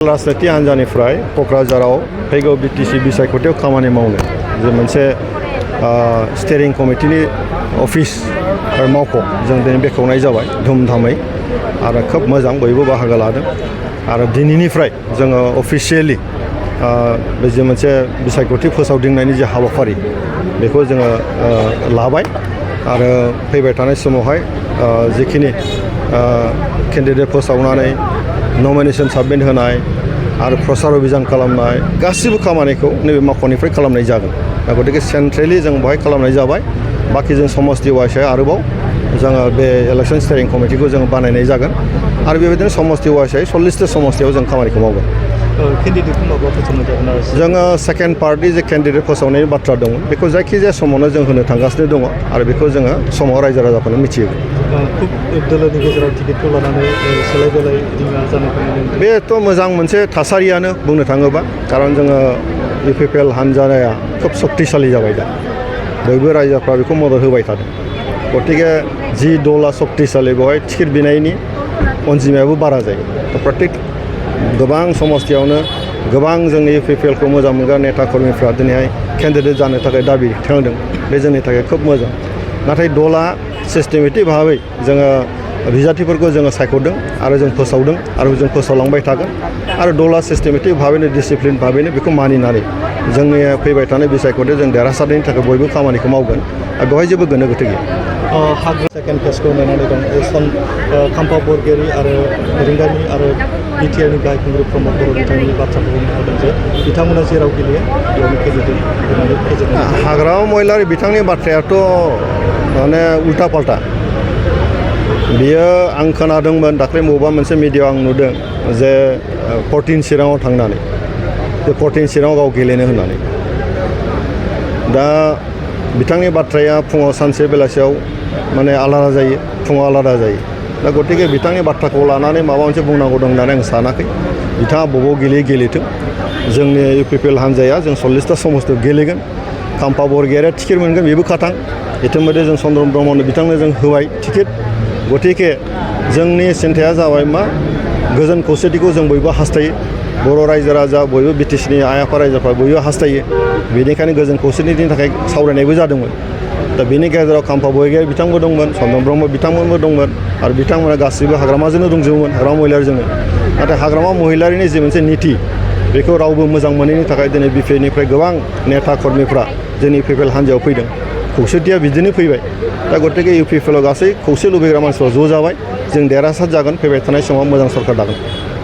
राजनीति हान्जानिफ्राय क'क्राझाराव फैगौ बिटिसि बिसायख'थियाव खामानि मावनो जे मोनसे स्टेरिं कमिटिनि अफिस आरो मावख' जों दिनै बेखेवनाय जाबाय धुमधामै आरो खोब मोजां बयबो बाहागो लादों आरो दिनैनिफ्राय जोङो अफिसियेलि बे जे मोनसे बिसायख'थि फोसावदिंनायनि जे हाबाफारि बेखौ जोङो लाबाय आरो फैबाय थानाय समावहाय जिखिनि केन्डिडेट फोसावनानै नमिनेशन साबमिट होनाय आरो प्रचार अभियान खालामनाय गासिबो खामानिखौ नैबे मावख'निफ्राय खालामनाय जागोन दा गतिके सेन्ट्रेलि जों बेवहाय खालामनाय जाबाय बाखि जों समस्ति वाइसै आरोबाव जोङो बे इलेक्शन स्टेरिं कमिटिखौ जों बानायनाय जागोन आरो बेबायदिनो समस्ति वाइसै 40टा समस्तियाव जों खामानिखौ मावगोन जोङो सेकेन्ड पार्टनि जे केन्डिडेट फोसावनायनि बाथ्रा दङ बेखौ जायखिजाया समावनो जों होनो थांगासिनो दङ आरो बेखौ जोङो समाव रायजो राजाफोरनो मिथिहोगोन दोलोनि गेजेराव टिकेटखौ लानानै सोलाय बेलाय जानायखौ बेथ' मोजां मोनसे थासारियानो बुंनो थाङोबा खारन जोङो UPPL हान्जाया खोब शक्तिशालि जाबाय दा बयबो रायजोफ्रा बेखौ मदद होबाय थादों गतिके जि दला शक्तिशालि बेवहाय टिकेट बिनायनि अनजिमायाबो बारा जायो प्रत्येक गोबां समस्तियावनो गोबां जोंनि UPPL खौ मोजां मोनग्रा नेता कर्मिफ्रा दिनैहाय केन्डिडेट जानो थाखाय दाबि थिखांदों बे जोंनि थाखाय खोब मोजां नाथाय दला सिस्टेमेटिक भाबै जोङो बिजाथिफोरखौ जोङो सायख'दों आरो जों फोसावदों आरो जों फोसावलांबाय थागोन आरो दला सिस्टेमेटिक भाबैनो डिसिप्लिन भाबैनो बेखौ मानिनानै जोंनि फैबाय थानाय बिसायख'थियाव जों देरहासारनायनि थाखाय बयबो खामानिखौ मावगोन आरो बेवहाय जेबो गोनो गोथो गैया सेकेन्ड फेजखौ नेनानै दं खाम्फा बरगयारि आरो रिंगानि आरो BTIनि गाहाय खुंग्रि प्रमद बर' बिथांनि बाथ्राखौ बुंनो हादों जे बिथांमोना जेराव गेलेयो बेयावनो केन्डिडेट हाग्रामा महिलारि बिथांनि बाथ्रायाथ' माने उल्टा पाल्टा बियो आं खोनादोंमोन दाख्लै बबेबा मोनसे मिडियाआव आं नुदों जे 14 चिराङाव थांनानै बे 14 चिराङाव गाव गेलेनो होननानै दा बिथांनि बाथ्राया फुङाव सानसे बेलासियाव माने आलादा जायो फुङाव आलादा जायो दा गतिके बिथांनि बाथ्राखौ लानानै माबा मोनसे बुंनांगौ दं होननानै आं सानाखै बिथाङा बबाव गेलेथों जोंनि UPPL हान्जाया जों 40टा समस्तियाव गेलेगोन खाम्फा बरगयारिया टिकेट मोनगोन बेबो खाथां इतिमध्य जों चन्द्र ब्रह्मनो बिथांनो जों होबाय टिकेट गतिके जोंनि सिन्थाया जाबाय मा गोजोन खौसेथिखौ जों बयबो हास्थायो बर' रायजो राजा बयबो बिटिसिनि आइ आफा रायजोफ्रा बयबो हास्थायो बेनिखायनो गोजोन खौसेथिनि थाखाय सावरायनायबो जादोंमोन दा बेनि गेजेराव खाम्फा बरगयारि बिथांबो दंमोन चन्द्र ब्रह्म बिथांमोनबो दंमोन आरो बिथांमोना गासैबो हाग्रामाजोंनो दंजोबोमोन हाग्रामा महिलारिजोंनो नाथाय हाग्रामा महिलारिनि जे मोनसे नीति बेखौ रावबो मोजां मोनैनि थाखाय दिनै बिपिनिफ्राय गोबां नेता कर्मिफ्रा जोंनि UPPL हान्जायाव फैदों खौसेथिया बिदिनो फैबाय दा गतिके UPPL गासै खौसे लुबैग्रा मानसिफ्रा ज' जाबाय जों देरहासार जागोन फैबाय थानाय समाव मोजां सरकार दागोन